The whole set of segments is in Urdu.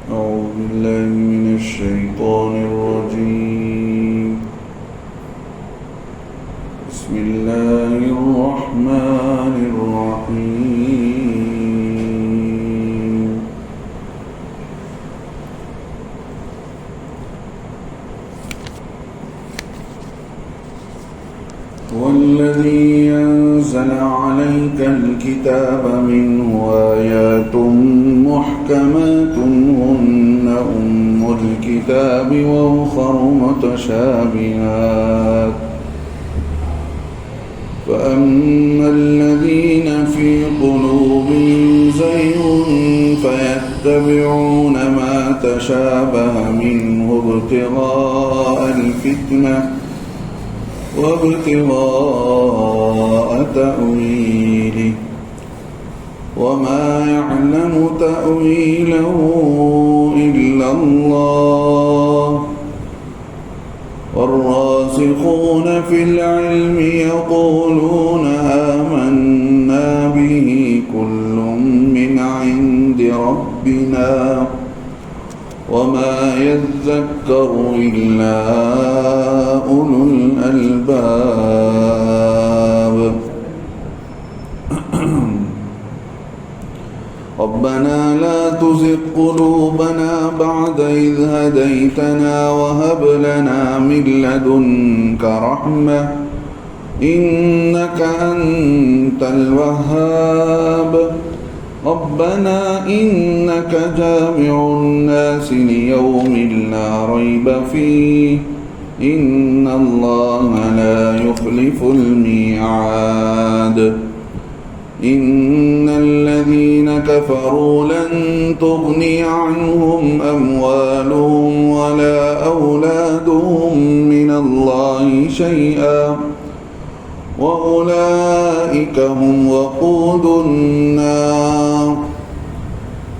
أعوذ بالله من الشيطان الرجيم. بسم الله الرحمن الرحيم. هو الذي أنزل عليك الكتاب منه آيات محكمات هن أم الكتاب وأخر متشابهات فأما الذين في قلوبهم زيغ فيتبعون ما تشابه منه ابتغاء الفتنة وابتغاء تأويله وما يعلم تأويله إلا الله والراسخون في العلم يقولون آمنا به كل من عند ربنا وما يذكر إلا أولو الألباب. ربنا لا تزغ قلوبنا بعد إذ هديتنا وهب لنا من لدنك رحمة إنك أنت الوهاب. ربنا إنك جامع الناس ليوم لا ريب فيه إن الله لا يخلف الميعاد. إن الذين كفروا لن تغني عنهم أموالهم ولا أولادهم من الله شيئا وأولئك هم وقود النار.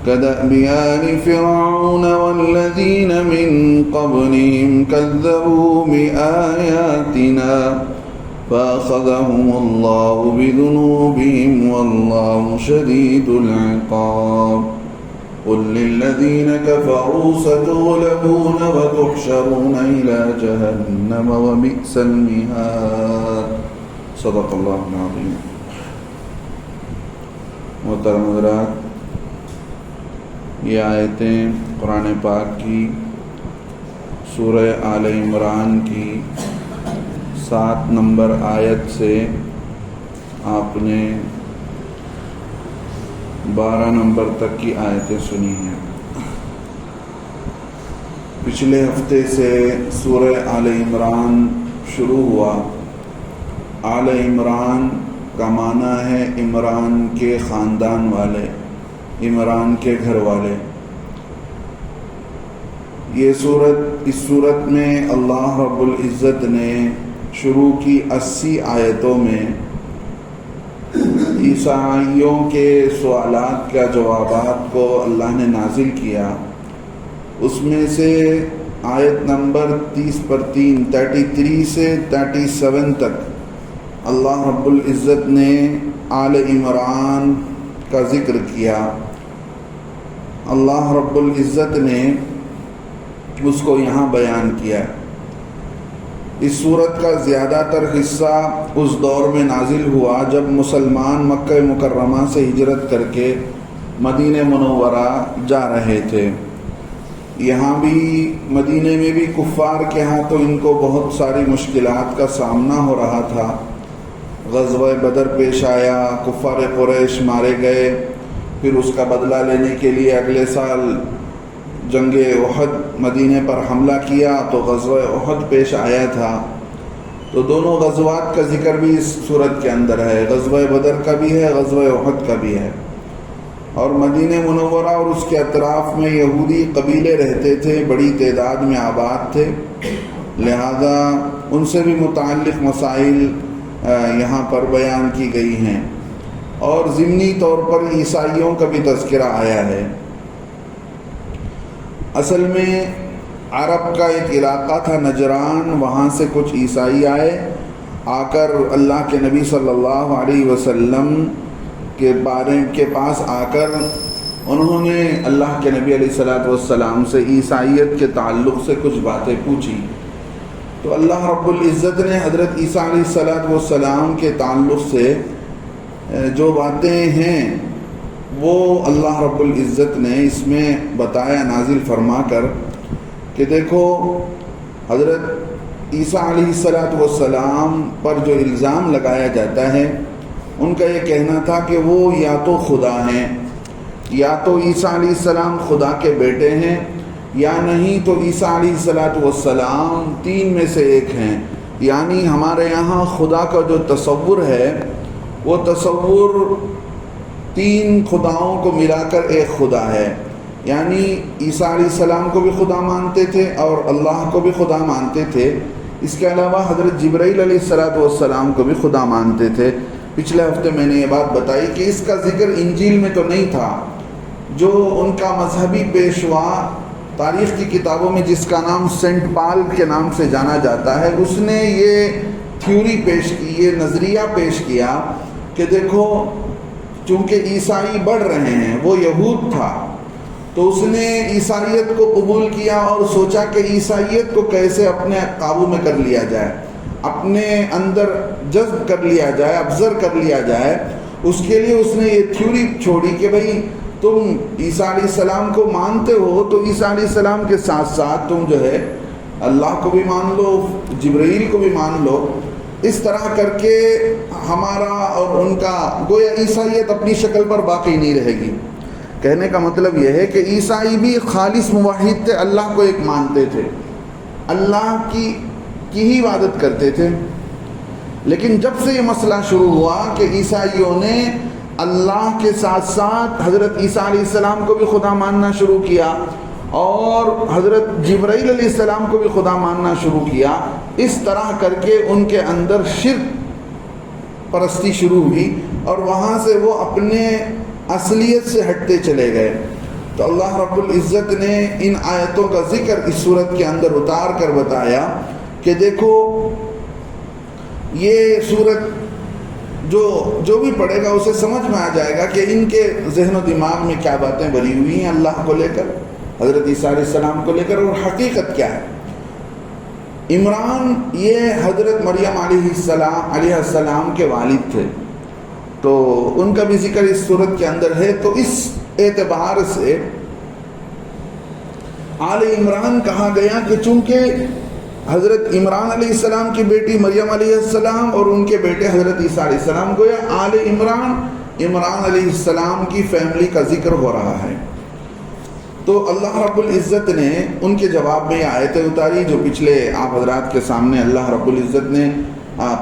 كدأب آل فرعون والذين من قبلهم كذبوا بآياتنا فأخذهم الله بذنوبهم والله شديد العقاب. قل للذين كفروا ستغلبون وتحشرون إلى جهنم وبئس المهاد. صدق اللہ العظیم. محترم حضرات، یہ آیتیں قرآن پاک کی سورہ آل عمران کی 7 نمبر آیت سے آپ نے 12 نمبر تک کی آیتیں سنی ہیں. پچھلے ہفتے سے سورہ آل عمران شروع ہوا. آل عمران کا معنی ہے عمران کے خاندان والے، عمران کے گھر والے. اس صورت میں اللہ رب العزت نے شروع کی 80 آیتوں میں عیسائیوں کے سوالات کا جوابات کو اللہ نے نازل کیا. اس میں سے آیت نمبر 33 سے 37 تک اللہ رب العزت نے آل عمران کا ذکر کیا. اللہ رب العزت نے اس کو یہاں بیان کیا. اس سورت کا زیادہ تر حصہ اس دور میں نازل ہوا جب مسلمان مکہ مکرمہ سے ہجرت کر کے مدینہ منورہ جا رہے تھے. یہاں بھی مدینہ میں بھی کفار کے ہاں تو ان کو بہت ساری مشکلات کا سامنا ہو رہا تھا. غزوہ بدر پیش آیا، کفار قریش مارے گئے. پھر اس کا بدلہ لینے کے لیے اگلے سال جنگ احد مدینے پر حملہ کیا تو غزوہ احد پیش آیا تھا. تو دونوں غزوات کا ذکر بھی اس صورت کے اندر ہے. غزوہ بدر کا بھی ہے، غزوہ احد کا بھی ہے. اور مدینہ منورہ اور اس کے اطراف میں یہودی قبیلے رہتے تھے، بڑی تعداد میں آباد تھے، لہذا ان سے بھی متعلق مسائل یہاں پر بیان کی گئی ہیں. اور ضمنی طور پر عیسائیوں کا بھی تذکرہ آیا ہے. اصل میں عرب کا ایک علاقہ تھا نجران، وہاں سے کچھ عیسائی آئے، آ کر اللہ کے نبی صلی اللہ علیہ وسلم کے پاس آ کر انہوں نے اللہ کے نبی علیہ السلام سے عیسائیت کے تعلق سے کچھ باتیں پوچھی، تو اللہ رب العزت نے حضرت عیسیٰ علیہ السلام کے تعلق سے جو باتیں ہیں وہ اللہ رب العزت نے اس میں بتایا نازل فرما کر کہ دیکھو حضرت عیسیٰ علیہ السلام پر جو الزام لگایا جاتا ہے ان کا یہ کہنا تھا کہ وہ یا تو خدا ہیں، یا تو عیسیٰ علیہ السلام خدا کے بیٹے ہیں، یا نہیں تو عیسیٰ علیہ السلام تین میں سے ایک ہیں۔ یعنی ہمارے یہاں خدا کا جو تصور ہے وہ تصور تین خداؤں کو ملا کر ایک خدا ہے، یعنی عیسیٰ علیہ السلام کو بھی خدا مانتے تھے اور اللہ کو بھی خدا مانتے تھے، اس کے علاوہ حضرت جبرائیل علیہ السلام کو بھی خدا مانتے تھے۔ پچھلے ہفتے میں نے یہ بات بتائی کہ اس کا ذکر انجیل میں تو نہیں تھا، جو ان کا مذہبی پیشوا تاریخ کی کتابوں میں جس کا نام سینٹ پال کے نام سے جانا جاتا ہے، اس نے یہ تھیوری پیش کی، یہ نظریہ پیش کیا کہ دیکھو چونکہ عیسائی بڑھ رہے ہیں، وہ یہود تھا تو اس نے عیسائیت کو قبول کیا اور سوچا کہ عیسائیت کو کیسے اپنے قابو میں کر لیا جائے، اپنے اندر جذب کر لیا جائے، ابزر کر لیا جائے۔ اس کے لیے اس نے یہ تھیوری چھوڑی کہ بھئی تم عیسیٰ علیہ السلام کو مانتے ہو تو عیسیٰ علیہ السلام کے ساتھ ساتھ تم جو ہے اللہ کو بھی مان لو، جبرائیل کو بھی مان لو۔ اس طرح کر کے ہمارا اور ان کا گویا عیسائیت اپنی شکل پر باقی نہیں رہے گی۔ کہنے کا مطلب یہ ہے کہ عیسائی بھی خالص موحد تھے، اللہ کو ایک مانتے تھے، اللہ کی ہی عبادت کرتے تھے۔ لیکن جب سے یہ مسئلہ شروع ہوا کہ عیسائیوں نے اللہ کے ساتھ ساتھ حضرت عیسیٰ علیہ السلام کو بھی خدا ماننا شروع کیا اور حضرت جبرائیل علیہ السلام کو بھی خدا ماننا شروع کیا، اس طرح کر کے ان کے اندر شرک پرستی شروع ہوئی اور وہاں سے وہ اپنے اصلیت سے ہٹتے چلے گئے۔ تو اللہ رب العزت نے ان آیتوں کا ذکر اس صورت کے اندر اتار کر بتایا کہ دیکھو یہ صورت جو بھی پڑھے گا اسے سمجھ میں آ جائے گا کہ ان کے ذہن و دماغ میں کیا باتیں بھری ہوئی ہیں اللہ کو لے کر، حضرت عیسیٰ علیہ السلام کو لے کر، اور حقیقت کیا ہے۔ عمران یہ حضرت مریم علیہ السلام کے والد تھے، تو ان کا بھی ذکر اس صورت کے اندر ہے۔ تو اس اعتبار سے آل عمران کہا گیا کہ چونکہ حضرت عمران علیہ السلام کی بیٹی مریم علیہ السلام اور ان کے بیٹے حضرت عیسیٰ علیہ السلام، گویا آل عمران علیہ السلام کی فیملی کا ذکر ہو رہا ہے۔ تو اللہ رب العزت نے ان کے جواب میں یہ آیتیں اتاری جو پچھلے آپ حضرات کے سامنے اللہ رب العزت نے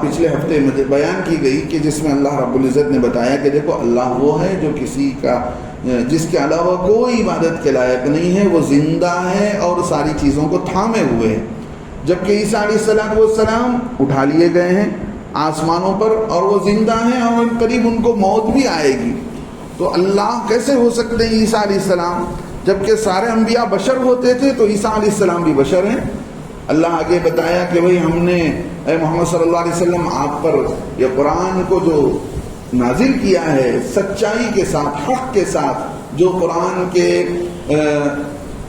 پچھلے ہفتے مجھے بیان کی گئی، کہ جس میں اللہ رب العزت نے بتایا کہ دیکھو اللہ وہ ہے جو جس کے علاوہ کوئی عبادت کے لائق نہیں ہے، وہ زندہ ہے اور ساری چیزوں کو تھامے ہوئے ہے، جبکہ عیسیٰ علیہ السلام اٹھا لیے گئے ہیں آسمانوں پر اور وہ زندہ ہیں اور قریب ان کو موت بھی آئے گی۔ تو اللہ کیسے ہو سکتے ہیں عیسیٰ علیہ السلام، جبکہ سارے انبیاء بشر ہوتے تھے تو عیسیٰ علیہ السلام بھی بشر ہیں۔ اللہ آگے بتایا کہ بھئی ہم نے اے محمد صلی اللہ علیہ وسلم آپ پر یہ قرآن کو جو نازل کیا ہے سچائی کے ساتھ، حق کے ساتھ، جو قرآن کے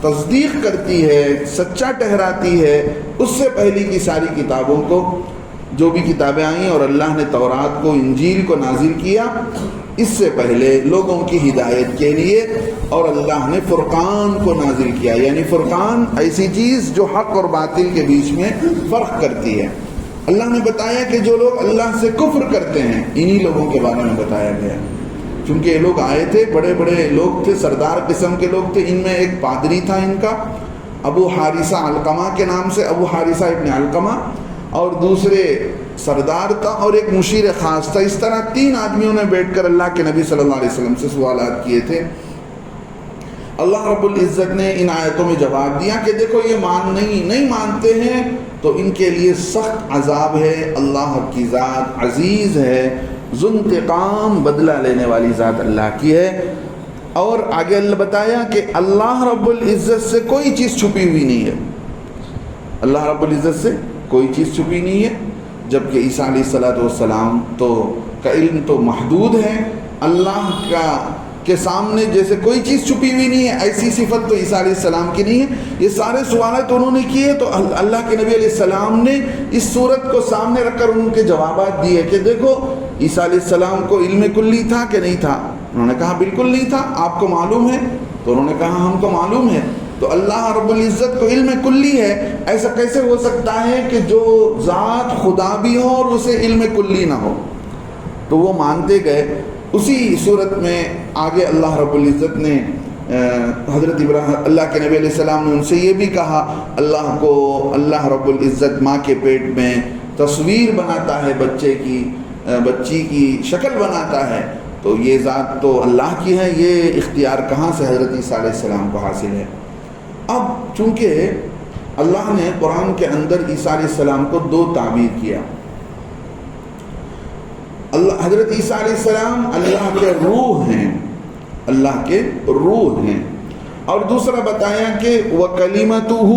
تصدیق کرتی ہے، سچا ٹھہراتی ہے، اس سے پہلی کی ساری کتابوں کو، جو بھی کتابیں آئیں اور اللہ نے تورات کو، انجیل کو نازل کیا، اس سے پہلے لوگوں کی ہدایت کے لیے، اور اللہ نے فرقان کو نازل کیا، یعنی فرقان ایسی چیز جو حق اور باطل کے بیچ میں فرق کرتی ہے۔ اللہ نے بتایا کہ جو لوگ اللہ سے کفر کرتے ہیں انہی لوگوں کے بارے میں بتایا گیا، چونکہ یہ لوگ آئے تھے، بڑے بڑے لوگ تھے، سردار قسم کے لوگ تھے۔ ان میں ایک پادری تھا ان کا ابو حارثہ علقمہ کے نام سے، ابو حارثہ ابن علقمہ، اور دوسرے سردار تھا اور ایک مشیر خاص تھا۔ اس طرح تین آدمیوں نے بیٹھ کر اللہ کے نبی صلی اللہ علیہ وسلم سے سوالات کیے تھے۔ اللہ رب العزت نے ان آیتوں میں جواب دیا کہ دیکھو یہ نہیں مانتے ہیں تو ان کے لیے سخت عذاب ہے، اللہ کی ذات عزیز ہے، ذو انتقام، بدلہ لینے والی ذات اللہ کی ہے۔ اور آگے اللہ بتایا کہ اللہ رب العزت سے کوئی چیز چھپی ہوئی نہیں ہے، اللہ رب العزت سے کوئی چیز چھپی نہیں ہے، جبکہ عیسیٰ علیہ السلام کا علم تو محدود ہے، اللہ کے سامنے جیسے کوئی چیز چھپی ہوئی نہیں ہے، ایسی صفت تو عیسیٰ علیہ السلام کی نہیں ہے۔ یہ سارے سوالات انہوں نے کیے تو اللہ کے نبی علیہ السلام نے اس صورت کو سامنے رکھ کر ان کے جوابات دیے کہ دیکھو عیسیٰ علیہ السلام کو علم کلی تھا کہ نہیں تھا؟ انہوں نے کہا بالکل نہیں تھا۔ آپ کو معلوم ہے؟ تو انہوں نے کہا ہم کو معلوم ہے۔ تو اللہ رب العزت کو علم کلی ہے، ایسا کیسے ہو سکتا ہے کہ جو ذات خدا بھی ہو اور اسے علم کلی نہ ہو؟ تو وہ مانتے گئے۔ اسی صورت میں آگے اللہ رب العزت نے حضرت ابراہیم، اللہ کے نبی علیہ السلام نے ان سے یہ بھی کہا، اللہ رب العزت ماں کے پیٹ میں تصویر بناتا ہے بچی کی شکل بناتا ہے، تو یہ ذات تو اللہ کی ہے، یہ اختیار کہاں سے حضرت عیسیٰ علیہ السلام کو حاصل ہے؟ اب چونکہ اللہ نے قرآن کے اندر عیسیٰ علیہ السلام کو دو تعبیر کیا، حضرت عیسیٰ علیہ السلام اللہ کے روح ہیں، اللہ کے روح ہیں، اور دوسرا بتایا کہ وَكَلِمَتُهُ،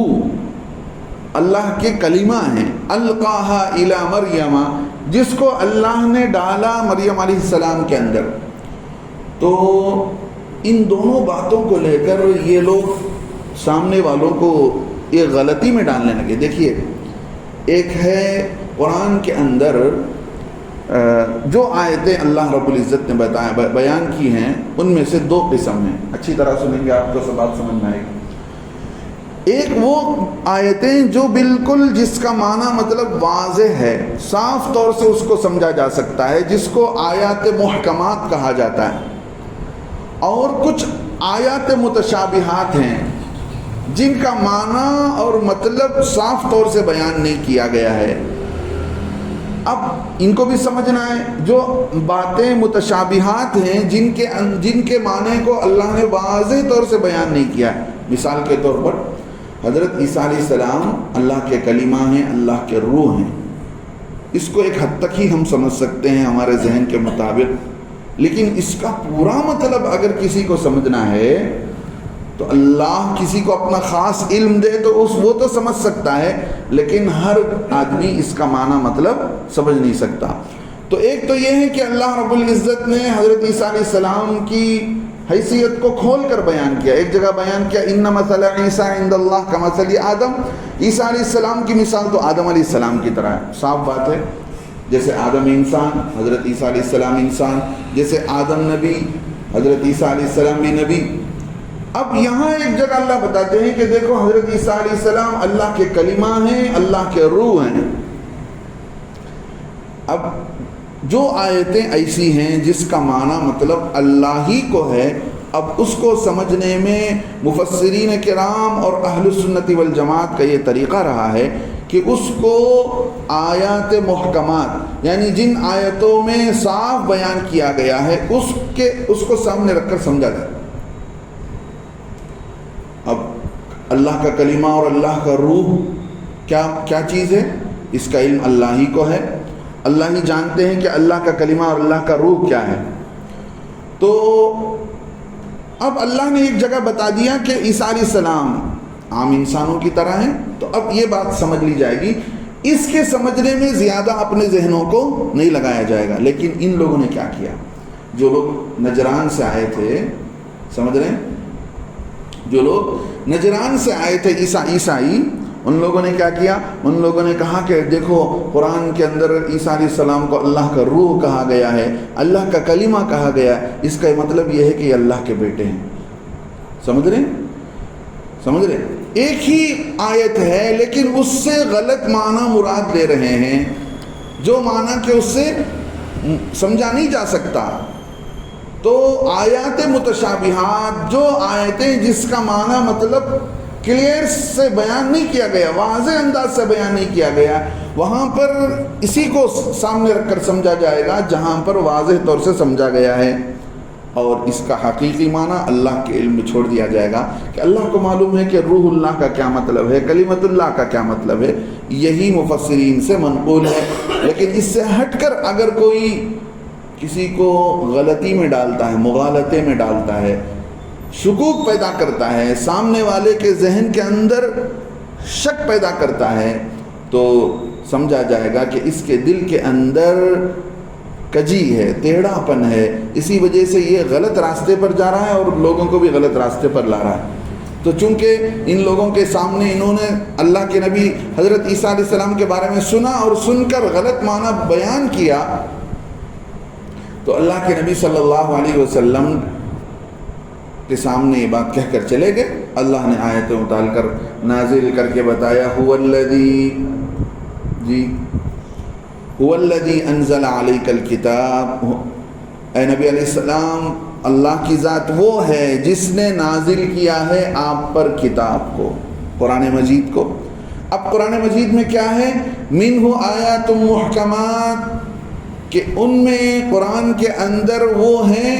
اللہ کے کلمہ ہیں، القاها الی مریم، جس کو اللہ نے ڈالا مریم علیہ السلام کے اندر۔ تو ان دونوں باتوں کو لے کر یہ لوگ سامنے والوں کو یہ غلطی میں ڈالنے لگے۔ دیکھیے، ایک ہے قرآن کے اندر جو آیتیں اللہ رب العزت نے بیان کی ہیں، ان میں سے دو قسم ہیں، اچھی طرح سنیں گے آپ کو سب بات سمجھ میں آئے گی۔ ایک وہ آیتیں جو بالکل جس کا معنی مطلب واضح ہے، صاف طور سے اس کو سمجھا جا سکتا ہے، جس کو آیات محکمات کہا جاتا ہے، اور کچھ آیات متشابہات ہیں جن کا معنی اور مطلب صاف طور سے بیان نہیں کیا گیا ہے۔ اب ان کو بھی سمجھنا ہے۔ جو باتیں متشابہات ہیں، جن کے معنی کو اللہ نے واضح طور سے بیان نہیں کیا ہے، مثال کے طور پر حضرت عیسیٰ علیہ السلام اللہ کے کلمہ ہیں، اللہ کے روح ہیں، اس کو ایک حد تک ہی ہم سمجھ سکتے ہیں ہمارے ذہن کے مطابق، لیکن اس کا پورا مطلب اگر کسی کو سمجھنا ہے تو اللہ کسی کو اپنا خاص علم دے تو وہ تو سمجھ سکتا ہے، لیکن ہر آدمی اس کا معنی مطلب سمجھ نہیں سکتا۔ تو ایک تو یہ ہے کہ اللہ رب العزت نے حضرت عیسیٰ علیہ السلام کی حیثیت کو کھول کر بیان کیا۔ ایک جگہ بیان کیا ان مثل عیسیٰ عند اللہ کمثل آدم، عیسیٰ علیہ السلام کی مثال تو آدم علیہ السلام کی طرح ہے، صاف بات ہے۔ جیسے آدم انسان، حضرت عیسیٰ علیہ السلام انسان، جیسے آدم نبی، حضرت عیسیٰ علیہ السلام بھی نبی۔ اب یہاں ایک جگہ اللہ بتاتے ہیں کہ دیکھو حضرت عیسیٰ علیہ السلام اللہ کے کلمہ ہیں، اللہ کے روح ہیں۔ اب جو آیتیں ایسی ہیں جس کا معنی مطلب اللہ ہی کو ہے، اب اس کو سمجھنے میں مفسرین کرام اور اہل سنت والجماعت کا یہ طریقہ رہا ہے کہ اس کو آیات محکمات، یعنی جن آیتوں میں صاف بیان کیا گیا ہے اس کو سامنے رکھ کر سمجھا جائے۔ اب اللہ کا کلمہ اور اللہ کا روح کیا چیز ہے؟ اس کا علم اللہ ہی کو ہے، اللہ ہی جانتے ہیں کہ اللہ کا کلمہ اور اللہ کا روح کیا ہے۔ تو اب اللہ نے ایک جگہ بتا دیا کہ عیسیٰ علیہ السلام عام انسانوں کی طرح ہیں، تو اب یہ بات سمجھ لی جائے گی، اس کے سمجھنے میں زیادہ اپنے ذہنوں کو نہیں لگایا جائے گا۔ لیکن ان لوگوں نے کیا کیا؟ جو لوگ نجران سے آئے تھے، سمجھ رہے ہیں، جو لوگ نجران سے آئے تھے عیسائی، ان لوگوں نے کیا کیا؟ ان لوگوں نے کہا کہ دیکھو قرآن کے اندر عیسیٰ علیہ السلام کو اللہ کا روح کہا گیا ہے، اللہ کا کلمہ کہا گیا ہے، اس کا مطلب یہ ہے کہ یہ اللہ کے بیٹے ہیں۔ سمجھ رہے؟ ایک ہی آیت ہے لیکن اس سے غلط معنی مراد لے رہے ہیں، جو معنی کہ اس سے سمجھا نہیں جا سکتا۔ تو آیات متشابہات، جو آیتیں جس کا معنی مطلب کلیئر سے بیان نہیں کیا گیا، واضح انداز سے بیان نہیں کیا گیا، وہاں پر اسی کو سامنے رکھ کر سمجھا جائے گا جہاں پر واضح طور سے سمجھا گیا ہے، اور اس کا حقیقی معنی اللہ کے علم میں چھوڑ دیا جائے گا کہ اللہ کو معلوم ہے کہ روح اللہ کا کیا مطلب ہے، کلمت اللہ کا کیا مطلب ہے۔ یہی مفسرین سے منقول ہے۔ لیکن اس سے ہٹ کر اگر کوئی کسی کو غلطی میں ڈالتا ہے، مغالطے میں ڈالتا ہے، شکوک پیدا کرتا ہے، سامنے والے کے ذہن کے اندر شک پیدا کرتا ہے، تو سمجھا جائے گا کہ اس کے دل کے اندر کجی ہے، ٹیڑھا پن ہے، اسی وجہ سے یہ غلط راستے پر جا رہا ہے اور لوگوں کو بھی غلط راستے پر لا رہا ہے۔ تو چونکہ ان لوگوں کے سامنے انہوں نے اللہ کے نبی حضرت عیسیٰ علیہ السلام کے بارے میں سنا اور سن کر غلط معنی بیان کیا، تو اللہ کے نبی صلی اللہ علیہ وسلم کے سامنے یہ بات کہہ کر چلے گئے۔ اللہ نے آیتیں اتار کر نازل کر کے بتایا، هو الذی انزل علیک الکتاب، اے نبی علیہ السلام اللہ کی ذات وہ ہے جس نے نازل کیا ہے آپ پر کتاب کو، قرآن مجید کو۔ اب قرآن مجید میں کیا ہے؟ منہ آیات محکمات، کہ ان میں قرآن کے اندر وہ ہیں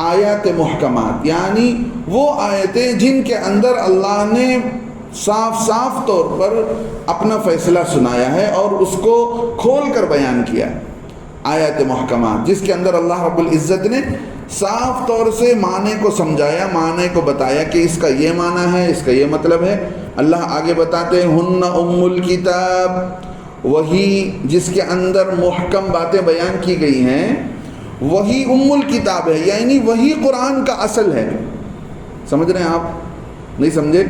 آیات محکمات، یعنی وہ آیتیں جن کے اندر اللہ نے صاف طور پر اپنا فیصلہ سنایا ہے اور اس کو کھول کر بیان کیا ہے۔ آیات محکمات جس کے اندر اللہ رب العزت نے صاف طور سے معنی کو سمجھایا، معنی کو بتایا کہ اس کا یہ معنی ہے، اس کا یہ مطلب ہے۔ اللہ آگے بتاتے ہیں ہن ام الکتاب، وہی جس کے اندر محکم باتیں بیان کی گئی ہیں وہی ام الکتاب ہے، یعنی وہی قرآن کا اصل ہے۔ سمجھ رہے ہیں آپ؟ نہیں سمجھے؟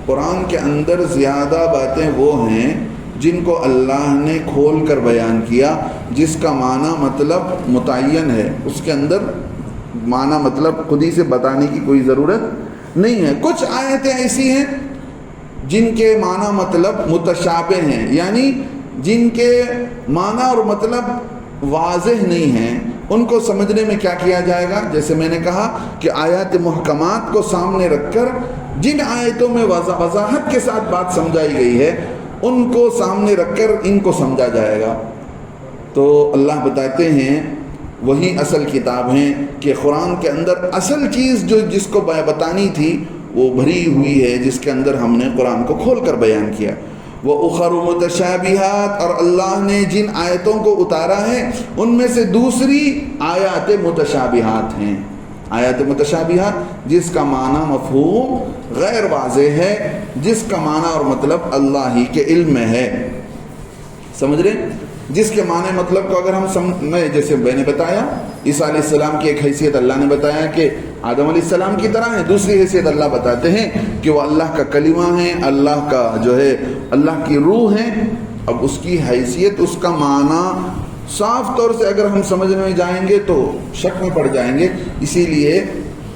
قرآن کے اندر زیادہ باتیں وہ ہیں جن کو اللہ نے کھول کر بیان کیا، جس کا معنی مطلب متعین ہے، اس کے اندر معنی مطلب خود ہی سے بتانے کی کوئی ضرورت نہیں ہے۔ کچھ آیتیں ایسی ہیں جن کے معنی مطلب متشابہ ہیں، یعنی جن کے معنی اور مطلب واضح نہیں ہیں، ان کو سمجھنے میں کیا کیا جائے گا؟ جیسے میں نے کہا کہ آیات محکمات کو سامنے رکھ کر جن آیتوں میں وضاحت کے ساتھ بات سمجھائی گئی ہے ان کو سامنے رکھ کر ان کو سمجھا جائے گا۔ تو اللہ بتاتے ہیں وہی اصل کتاب ہیں کہ قرآن کے اندر اصل چیز جو جس کو بتانی تھی وہ بھری ہوئی ہے، جس کے اندر ہم نے قرآن کو کھول کر بیان کیا۔ وَأُخَرُ مُتَشَابِهَاتٌ، اور اللہ نے جن آیتوں کو اتارا ہے ان میں سے دوسری آیات متشابہات ہیں۔ آیات متشابہات جس کا معنی مفہوم غیر واضح ہے، جس کا معنی اور مطلب اللہ ہی کے علم میں ہے۔ سمجھ رہے؟ جس کے معنی مطلب کو اگر ہم جیسے میں نے بتایا عیسیٰ علیہ السلام کی ایک حیثیت اللہ نے بتایا کہ آدم علیہ السلام کی طرح ہے، دوسری حیثیت اللہ بتاتے ہیں کہ وہ اللہ کا کلمہ ہے، اللہ کا جو ہے اللہ کی روح ہے۔ اب اس کی حیثیت، اس کا معنی صاف طور سے اگر ہم سمجھنے میں جائیں گے تو شک میں پڑ جائیں گے، اسی لیے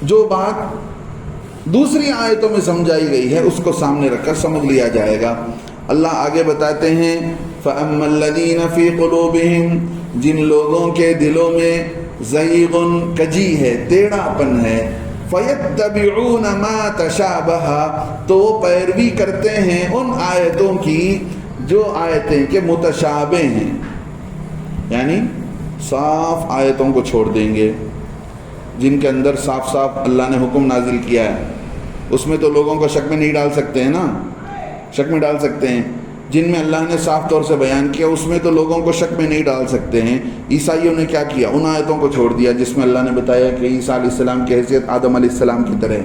جو بات دوسری آیتوں میں سمجھائی گئی ہے اس کو سامنے رکھ کر سمجھ لیا جائے گا۔ اللہ آگے بتاتے ہیں فَأَمَّا الَّذِينَ فِي قُلُوبِهِمْ، جن لوگوں کے دلوں میں زَيْغٌ کجی ہے، ٹیڑھا پن ہے، فَيَتَّبِعُونَ مَا تَشَابَهَ، تو وہ پیروی کرتے ہیں ان آیتوں کی جو آیتیں کہ متشابہ ہیں، یعنی صاف آیتوں کو چھوڑ دیں گے جن کے اندر صاف اللہ نے حکم نازل کیا ہے، اس میں تو لوگوں کو شک میں نہیں ڈال سکتے ہیں نا، شک میں ڈال سکتے ہیں۔ جن میں اللہ نے صاف طور سے بیان کیا اس میں تو لوگوں کو شک میں نہیں ڈال سکتے ہیں۔ عیسائیوں نے کیا کیا؟ ان آیتوں کو چھوڑ دیا جس میں اللہ نے بتایا کہ عیسیٰ علیہ السلام کی حیثیت آدم علیہ السلام کی طرح،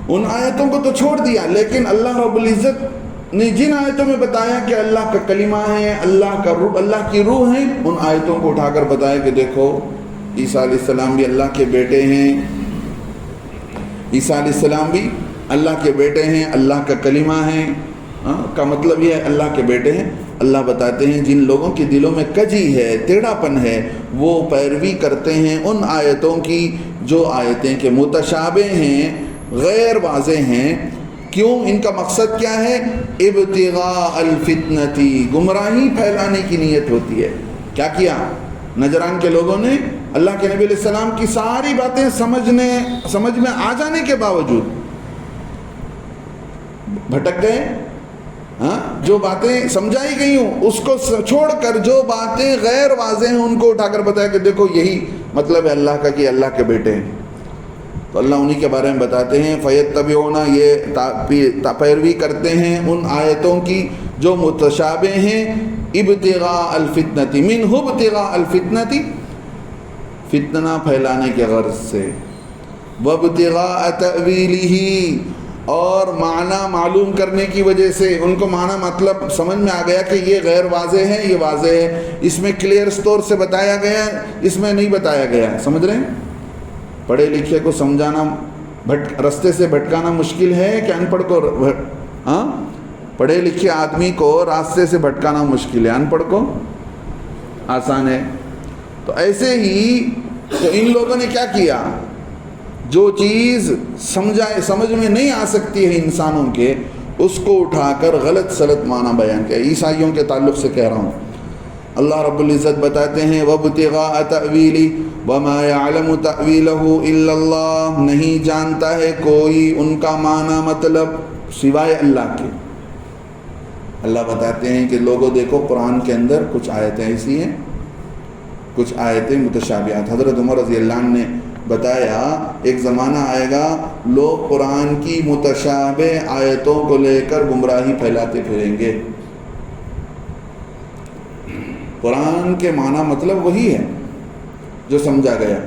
ان آیتوں کو تو چھوڑ دیا، لیکن اللہ رب العزت نے جن آیتوں میں بتایا کہ اللہ کا کلمہ ہے، اللہ کی روح ہے، ان آیتوں کو اٹھا کر بتایا کہ دیکھو عیسیٰ علیہ السلام بھی اللہ کے بیٹے ہیں، عیسیٰ علیہ السلام بھی اللہ کے بیٹے ہیں، اللہ کا کلمہ ہے، کا مطلب یہ ہے اللہ کے بیٹے ہیں۔ اللہ بتاتے ہیں جن لوگوں کے دلوں میں کجی ہے، ٹیڑھا پن ہے، وہ پیروی کرتے ہیں ان آیتوں کی جو آیتیں کہ متشابہ ہیں، غیر واضح ہیں۔ کیوں؟ ان کا مقصد کیا ہے؟ ابتغاء الفتنتی، گمراہی پھیلانے کی نیت ہوتی ہے۔ کیا کیا نجران کے لوگوں نے؟ اللہ کے نبی علیہ السلام کی ساری باتیں سمجھ میں آ جانے کے باوجود بھٹک گئے۔ جو باتیں سمجھائی گئی ہوں اس کو چھوڑ کر جو باتیں غیر واضح ہیں ان کو اٹھا کر بتایا کہ دیکھو یہی مطلب ہے اللہ کا کہ اللہ کے بیٹے ہیں۔ تو اللہ انہی کے بارے میں بتاتے ہیں فَيَتَّبِعُونَ، یہ پیروی کرتے ہیں ان آیتوں کی جو متشابہ ہیں، ابتغاء الفتنتی، منہ ابتغاء الفتنتی، فتنہ پھیلانے کے غرض سے، وابتغاء تأویلہ، اور معنی معلوم کرنے کی وجہ سے ان کو معنی مطلب سمجھ میں آ گیا کہ یہ غیر واضح ہے، یہ واضح ہے، اس میں کلیئر طور سے بتایا گیا، اس میں نہیں بتایا گیا. سمجھ رہے ہیں؟ پڑھے لکھے کو سمجھانا رستے سے بھٹکانا مشکل ہے کہ ان پڑھ کو پڑھے لکھے آدمی کو راستے سے بھٹکانا مشکل ہے، ان پڑھ کو آسان ہے. تو ایسے ہی تو ان لوگوں نے کیا کیا، جو چیز سمجھ میں نہیں آ سکتی ہے انسانوں کے، اس کو اٹھا کر غلط سلط معنی بیان کیا. عیسائیوں کے تعلق سے کہہ رہا ہوں. اللہ رب العزت بتاتے ہیں وَابْتِغَاءَ تَأْوِيلِ وَمَا يَعْلَمُ تَأْوِيلَهُ إِلَّا اللَّهُ، نہیں جانتا ہے کوئی ان کا معنی مطلب سوائے اللہ کے. اللہ بتاتے ہیں کہ لوگوں دیکھو قرآن کے اندر کچھ آیتیں ایسی ہیں، کچھ آیتیں متشابہات. حضرت عمر رضی اللہ عنہ نے بتایا ایک زمانہ آئے گا لوگ قرآن کی متشابہ آیتوں کو لے کر گمراہی پھیلاتے پھریں گے. قرآن کے معنی مطلب وہی ہے جو سمجھا گیا،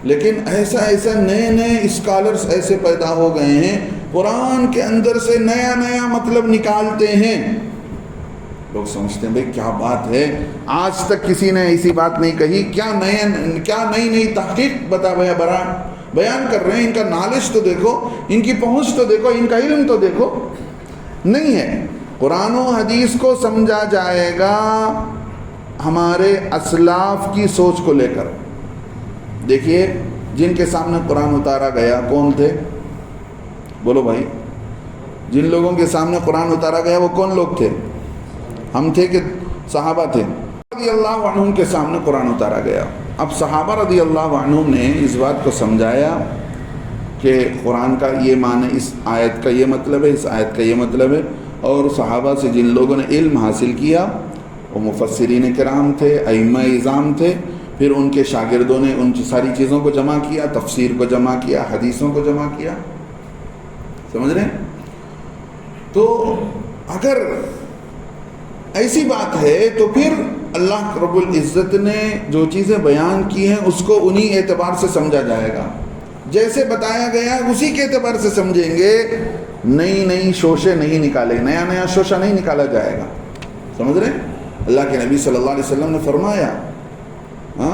لیکن ایسا نئے نئے اسکالرز ایسے پیدا ہو گئے ہیں، قرآن کے اندر سے نیا نیا مطلب نکالتے ہیں. لوگ سمجھتے ہیں بھئی کیا بات ہے، آج تک کسی نے ایسی بات نہیں کہی، کیا نئی نئی تحقیق بیان کر رہے ہیں. ان کا نالج تو دیکھو، ان کی پہنچ تو دیکھو، ان کا علم تو دیکھو. نہیں ہے. قرآن و حدیث کو سمجھا جائے گا ہمارے اسلاف کی سوچ کو لے کر. دیکھیے جن کے سامنے قرآن اتارا گیا کون تھے؟ بولو بھائی. جن لوگوں کے سامنے قرآن اتارا گیا وہ کون لوگ تھے؟ ہم تھے کہ صحابہ تھے؟ رضی اللہ عنہم کے سامنے قرآن اتارا گیا. اب صحابہ رضی اللہ عنہم نے اس بات کو سمجھایا کہ قرآن کا یہ معنی، اس آیت کا یہ مطلب ہے، اس آیت کا یہ مطلب ہے. اور صحابہ سے جن لوگوں نے علم حاصل کیا وہ مفسرین کرام تھے، ائمہ اعظام تھے. پھر ان کے شاگردوں نے ان ساری چیزوں کو جمع کیا، تفسیر کو جمع کیا، حدیثوں کو جمع کیا. سمجھ رہے ہیں؟ تو اگر ایسی بات ہے تو پھر اللہ رب العزت نے جو چیزیں بیان کی ہیں اس کو انہی اعتبار سے سمجھا جائے گا، جیسے بتایا گیا اسی کے اعتبار سے سمجھیں گے. نئی شوشے نہیں نکالے، نیا شوشہ نہیں نکالا جائے گا. سمجھ رہے ہیں؟ اللہ کے نبی صلی اللہ علیہ وسلم نے فرمایا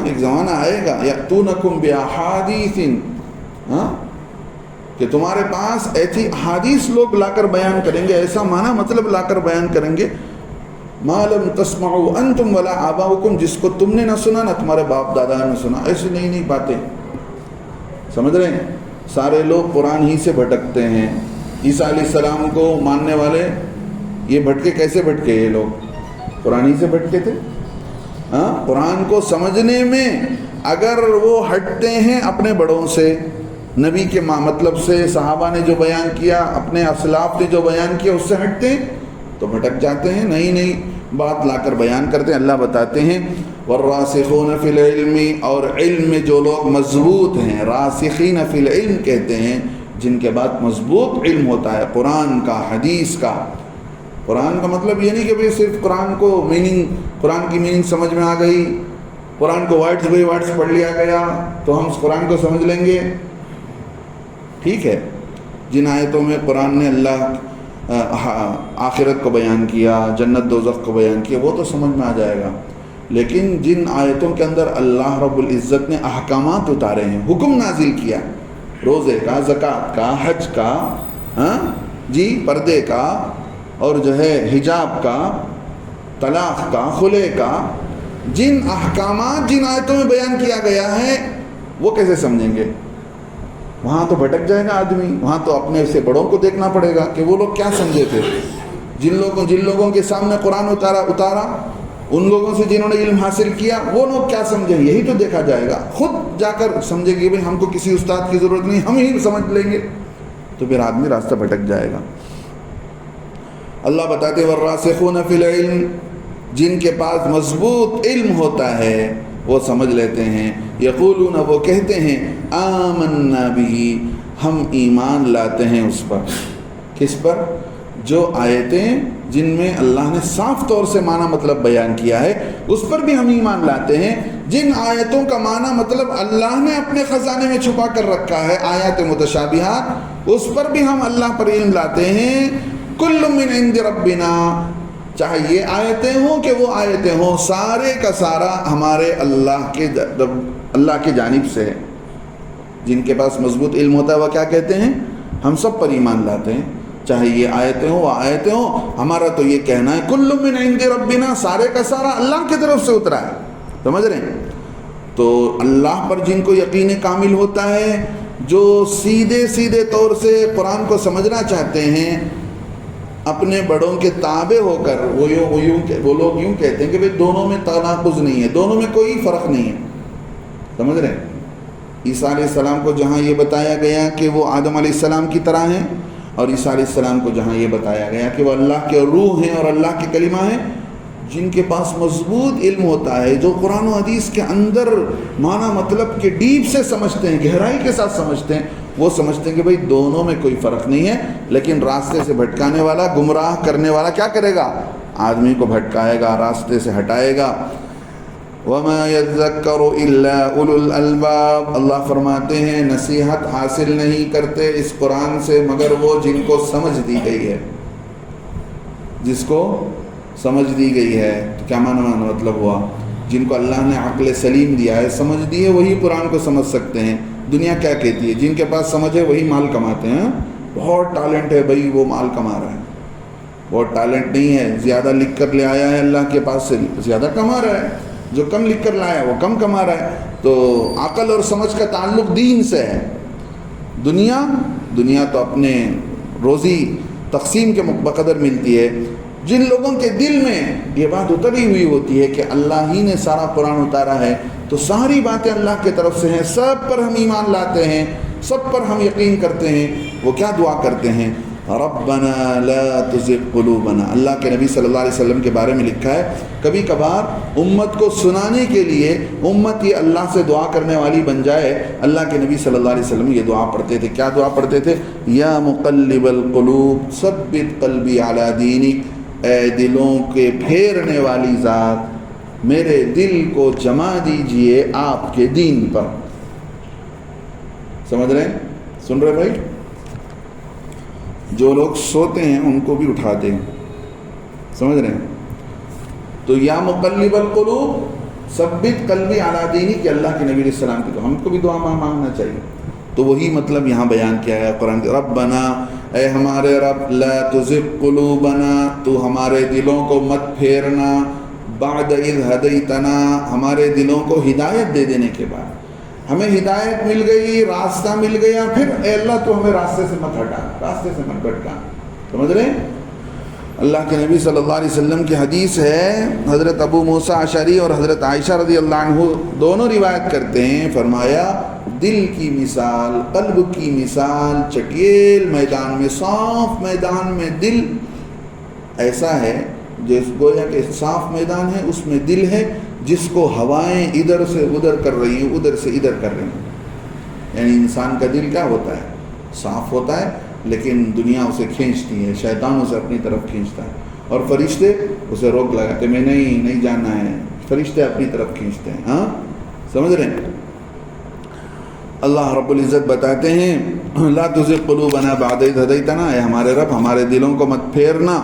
ایک زمانہ آئے گا یأتونکم بأحادیث، کہ تمہارے پاس ایسی احادیث لوگ لا کر بیان کریں گے، ایسا معنی مطلب لا کر بیان کریں گے ما لم تسمعوا انتم ولا آباؤکم، جس کو تم نے نہ سنا نہ تمہارے باپ دادا نے سنا. ایسی نئی باتیں. سمجھ رہے ہیں؟ سارے لوگ قرآن ہی سے بھٹکتے ہیں. عیسیٰ علیہ السلام کو ماننے والے یہ بھٹکے کیسے بھٹکے؟ یہ لوگ قرآن ہی سے بھٹکے تھے. قرآن کو سمجھنے میں اگر وہ ہٹتے ہیں اپنے بڑوں سے، نبی کے مطلب سے، صحابہ نے جو بیان کیا، اپنے اسلاف نے جو بیان کیا اس سے ہٹتے ہیں تو بھٹک جاتے ہیں، نئی بات لا کر بیان کرتے ہیں. اللہ بتاتے ہیں والراسخون فی العلم، اور علم میں جو لوگ مضبوط ہیں، راسخین فی العلم کہتے ہیں جن کے بعد مضبوط علم ہوتا ہے قرآن کا، حدیث کا. قرآن کا مطلب یہ نہیں کہ بھئی صرف قرآن کی میننگ سمجھ میں آ گئی، قرآن کو ورڈز بائی ورڈز پڑھ لیا گیا تو ہم اس قرآن کو سمجھ لیں گے. ٹھیک ہے، جن آیتوں میں قرآن نے اللہ آخرت کو بیان کیا، جنت دوزخ کو بیان کیا، وہ تو سمجھ میں آ جائے گا. لیکن جن آیتوں کے اندر اللہ رب العزت نے احکامات اتارے ہیں، حکم نازل کیا، روزے کا، زکوٰۃ کا، حج کا، پردے کا، اور جو ہے حجاب کا، طلاق کا، خلع کا، جن احکامات جن آیتوں میں بیان کیا گیا ہے وہ کیسے سمجھیں گے؟ وہاں تو بھٹک جائے گا آدمی. وہاں تو اپنے سے بڑوں کو دیکھنا پڑے گا کہ وہ لوگ کیا سمجھے تھے. جن لوگوں کے سامنے قرآن اتارا، ان لوگوں سے جنہوں نے علم حاصل کیا، وہ لوگ کیا سمجھے، یہی تو دیکھا جائے گا. خود جا کر سمجھے گی بھئی ہم کو کسی استاد کی ضرورت نہیں، ہم ہی سمجھ لیں گے، تو پھر آدمی راستہ بھٹک جائے گا. اللہ بتاتے ہیں والراسخون فی العلم، جن کے پاس مضبوط علم ہوتا ہے وہ سمجھ لیتے ہیں. یقولون، وہ کہتے ہیں آمنا بھی، ہم ایمان لاتے ہیں اس پر. کس پر؟ جو آیتیں جن میں اللہ نے صاف طور سے معنی مطلب بیان کیا ہے اس پر بھی ہم ایمان لاتے ہیں. جن آیتوں کا معنی مطلب اللہ نے اپنے خزانے میں چھپا کر رکھا ہے، آیات متشابہات، اس پر بھی ہم اللہ پر علم لاتے ہیں. کل من عند ربنا، چاہے یہ آیتیں ہوں کہ وہ آیتیں ہوں، سارے کا سارا ہمارے اللہ کی جانب سے ہے. جن کے پاس مضبوط علم ہوتا ہے وہ کیا کہتے ہیں؟ ہم سب پر ایمان لاتے ہیں، چاہے یہ آیتیں ہوں وہ آیتیں ہوں. ہمارا تو یہ کہنا ہے کل من عند ربنا، سارے کا سارا اللہ کی طرف سے اترا ہے. سمجھ رہے ہیں؟ تو اللہ پر جن کو یقین کامل ہوتا ہے، جو سیدھے طور سے قرآن کو سمجھنا چاہتے ہیں، اپنے بڑوں کے تابع ہو کر، وہ لوگ یوں کہتے ہیں کہ بھئی دونوں میں تناقض نہیں ہے، دونوں میں کوئی فرق نہیں ہے. سمجھ رہے ہیں؟ عیسیٰ علیہ السلام کو جہاں یہ بتایا گیا کہ وہ آدم علیہ السلام کی طرح ہیں، اور عیسیٰ علیہ السلام کو جہاں یہ بتایا گیا کہ وہ اللہ کے روح ہیں اور اللہ کے کلمہ ہیں، جن کے پاس مضبوط علم ہوتا ہے، جو قرآن و حدیث کے اندر معنی مطلب کے ڈیپ سے سمجھتے ہیں، گہرائی کے ساتھ سمجھتے ہیں، وہ سمجھتے ہیں کہ بھئی دونوں میں کوئی فرق نہیں ہے. لیکن راستے سے بھٹکانے والا، گمراہ کرنے والا کیا کرے گا؟ آدمی کو بھٹکائے گا، راستے سے ہٹائے گا. وَمَا يَذَّكَّرُ إِلَّا أُولُو الْأَلْبَابِ، اللہ فرماتے ہیں نصیحت حاصل نہیں کرتے اس قرآن سے مگر وہ جن کو سمجھ دی گئی ہے. جس کو سمجھ دی گئی ہے، تو کیا معنی مطلب ہوا؟ جن کو اللہ نے عقل سلیم دیا ہے، سمجھ دی ہے، وہی قرآن کو سمجھ سکتے ہیں. دنیا کیا کہتی ہے؟ جن کے پاس سمجھ ہے وہی مال کماتے ہیں. بہت ٹیلنٹ ہے بھائی، وہ مال کما رہا ہے. بہت ٹیلنٹ نہیں ہے، زیادہ لکھ کر لے آیا ہے اللہ کے پاس سے، زیادہ کما رہا ہے. جو کم لکھ کر لایا وہ کم کما رہا ہے. تو عقل اور سمجھ کا تعلق دین سے ہے. دنیا تو اپنے روزی تقسیم کے بقدر ملتی ہے. جن لوگوں کے دل میں یہ بات اتری ہوئی ہوتی ہے کہ اللہ ہی نے سارا قرآن اتارا ہے، تو ساری باتیں اللہ کی طرف سے ہیں، سب پر ہم ایمان لاتے ہیں، سب پر ہم یقین کرتے ہیں. وہ کیا دعا کرتے ہیں؟ ربنا لا تزغ قلوبنا. اللہ کے نبی صلی اللہ علیہ وسلم کے بارے میں لکھا ہے کبھی کبھار امت کو سنانے کے لیے امت یہ اللہ سے دعا کرنے والی بن جائے. اللہ کے نبی صلی اللہ علیہ وسلم یہ دعا پڑھتے تھے. کیا دعا پڑھتے تھے؟ یا مقلب القلوب ثبت قلبی علی دینک، اے دلوں کے پھیرنے والی ذات، میرے دل کو جما دیجئے آپ کے دین پر. سمجھ رہے ہیں؟ سن رہے بھائی؟ جو لوگ سوتے ہیں ان کو بھی اٹھا دیں. سمجھ رہے ہیں؟ تو یا مقلب القلوب ثبت قلبی علی دینک، کہ اللہ کے نبی علیہ السلام کی، تو ہم کو بھی دعا مانگنا چاہیے. تو وہی مطلب یہاں بیان کیا ہے قرآن کے. ربنا، اے ہمارے رب، لا تزغ قلوبنا، تو ہمارے دلوں کو مت پھیرنا، بعد اذ ہدیتنا، ہمارے دلوں کو ہدایت دے دینے کے بعد. ہمیں ہدایت مل گئی، راستہ مل گیا، پھر اے اللہ تو ہمیں راستے سے مت ہٹا، راستے سے مت بھٹکا. سمجھ رہے ہیں؟ اللہ کے نبی صلی اللہ علیہ وسلم کی حدیث ہے، حضرت ابو موسیٰ اشعری اور حضرت عائشہ رضی اللہ عنہ دونوں روایت کرتے ہیں. فرمایا دل کی مثال، قلب کی مثال چکیل میدان میں، صاف میدان میں دل ایسا ہے جس گویا کہ صاف میدان ہے، اس میں دل ہے جس کو ہوائیں ادھر سے ادھر کر رہی ہیں، ادھر سے ادھر کر رہی ہیں. یعنی انسان کا دل کیا ہوتا ہے؟ صاف ہوتا ہے، لیکن دنیا اسے کھینچتی ہے، شیطان اسے اپنی طرف کھینچتا ہے، اور فرشتے اسے روک لگاتے، میں نہیں جاننا ہے. فرشتے اپنی طرف کھینچتے ہیں. ہاں سمجھ رہے ہیں؟ اللہ رب العزت بتاتے ہیں لا تزغ قلوبنا بعد اذ ہدیتنا، اے ہمارے رب ہمارے دلوں کو مت پھیرنا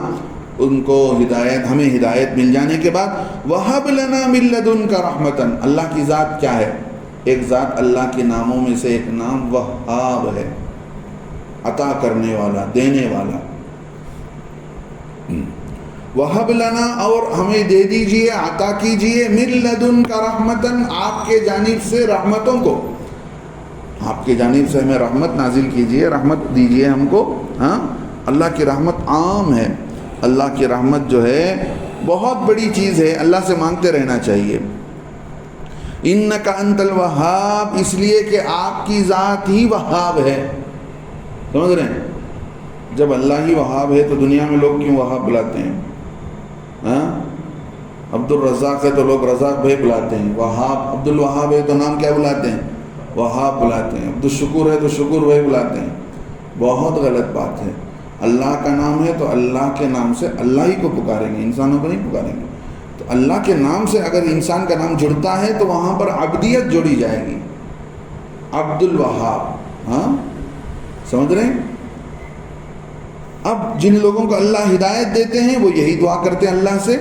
ان کو ہدایت، ہمیں ہدایت مل جانے کے بعد. وَهَبْ لَنَا مِن لَّدُنْكَ رَحْمَةً، اللہ کی ذات کیا ہے؟ ایک ذات اللہ کے ناموں میں سے ایک نام وہاب ہے، عطا کرنے والا، دینے والا. وَهَبْ لَنَا، اور ہمیں دے دیجئے، عطا کیجئے، مِن لَّدُنْكَ رَحْمَةً، آپ کے جانب سے رحمتوں کو، آپ کی جانب سے ہمیں رحمت نازل کیجئے، رحمت دیجئے ہم کو. ہاں اللہ کی رحمت عام ہے، اللہ کی رحمت جو ہے بہت بڑی چیز ہے، اللہ سے مانگتے رہنا چاہیے. انک انت الوہاب، اس لیے کہ آپ کی ذات ہی وہاب ہے. سمجھ رہے ہیں؟ جب اللہ ہی وہاب ہے تو دنیا میں لوگ کیوں وہاب بلاتے ہیں؟ ہاں عبد الرزاق ہے تو لوگ رزاق بھائی بلاتے ہیں. وہاب، عبد الوہاب ہے تو نام کیا بلاتے ہیں؟ وہاب بلاتے ہیں. عبد الشکور ہے تو شکور بھائی بلاتے ہیں. بہت غلط بات ہے. اللہ کا نام ہے تو اللہ کے نام سے اللہ ہی کو پکاریں گے، انسانوں کو نہیں پکاریں گے. تو اللہ کے نام سے اگر انسان کا نام جڑتا ہے تو وہاں پر عبدیت جوڑی جائے گی. عبد الوہاب. ہاں سمجھ رہے ہیں؟ اب جن لوگوں کو اللہ ہدایت دیتے ہیں وہ یہی دعا کرتے ہیں اللہ سے،